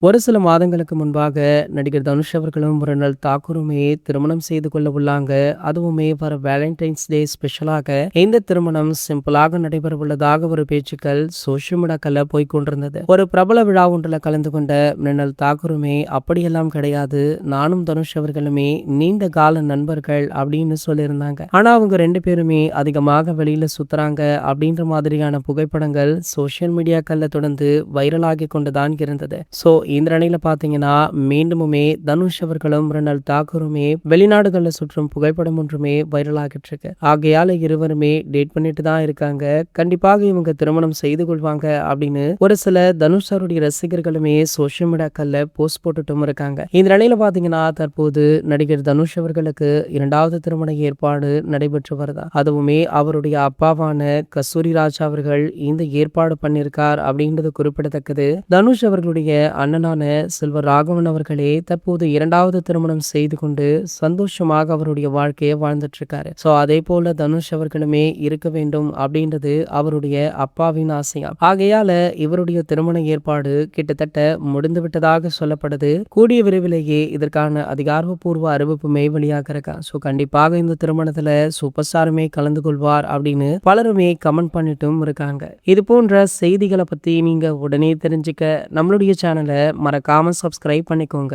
ஒரு சில மாதங்களுக்கு முன்பாக நடிகர் தனுஷ் அவர்களும் மிருணல் தாக்கூருமே திருமணம் செய்து கொள்ள உள்ளாங்க. அதுவுமே வர வேலண்டைன்ஸ் டே ஸ்பெஷலாக இந்த திருமணம் சிம்பிளாக நடைபெற உள்ளதாக ஒரு பேச்சுக்கள் சோஷியல் மீடியாக்கள்ல போய்கொண்டிருந்தது. ஒரு பிரபல விழா ஒன்றில் கலந்து கொண்ட மிருணல் தாக்கூருமே அப்படியெல்லாம் கிடையாது, நானும் தனுஷ் அவர்களுமே நீண்ட கால நண்பர்கள் அப்படின்னு சொல்லியிருந்தாங்க. ஆனா அவங்க ரெண்டு பேருமே அதிகமாக வெளியில சுத்துறாங்க அப்படின்ற மாதிரியான புகைப்படங்கள் சோஷியல் மீடியாக்கள்ல தொடர்ந்து வைரலாகி கொண்டுதான் இருந்தது. இந்த நிலையில பாத்தீங்கன்னா மீண்டுமே தனுஷ் அவர்களும் மிருணல் தாக்கூருமே வெளிநாடுகள்ல சுற்றும் புகைப்படம் ஒன்றுமே வைரல் ஆகிட்டு இருக்கு. ஆகையால இருவருமே டேட் பண்ணிட்டு தான் இருக்காங்க. கண்டிப்பாக இவங்க திருமணம் செய்து கொள்வாங்க அப்படின்னு ஒரு சில தனுஷ் அவருடைய ரசிகர்களுமே சோஷியல் மீடியாக்கள்ல போஸ்ட் போட்டுட்டும் இருக்காங்க. இந்த நிலையில பாத்தீங்கன்னா தற்போது நடிகர் தனுஷ் அவர்களுக்கு இரண்டாவது திருமண ஏற்பாடு நடைபெற்று வருதா. அதுவுமே அவருடைய அப்பாவான கஸ்தூரி ராஜா அவர்கள் இந்த ஏற்பாடு பண்ணியிருக்கார் அப்படின்றது குறிப்பிடத்தக்கது. தனுஷ் அவர்களுடைய அண்ணனான செல்வராகவன் அவர்களே தற்போது இரண்டாவது திருமணம் செய்து கொண்டு சந்தோஷமாக அவருடைய வாழ்க்கையை வாழ்ந்துட்டு இருக்காரு. அதே போல தனுஷ் அவர்களுமே இருக்க வேண்டும் அப்படின்றது அவருடைய அப்பாவின் ஆசையா. ஆகையால இவருடைய திருமண ஏற்பாடு கிட்டத்தட்ட முடிந்து விட்டதாக சொல்லப்படுது. கூடிய விரைவிலேயே இதற்கான அதிகாரப்பூர்வ அறிவிப்புமே வெளியாக இருக்கா. கண்டிப்பாக இந்த திருமணத்துல சூப்பர் ஸ்டாருமே கலந்து கொள்வார் அப்படின்னு பலருமே கமெண்ட் பண்ணிட்டும் இருக்காங்க. இது போன்ற செய்திகளை பத்தி நீங்க உடனே தெரிஞ்சுக்க நம்மளுடைய சேனலை மறக்காம சப்ஸ்கிரைப் பண்ணிக்கோங்க.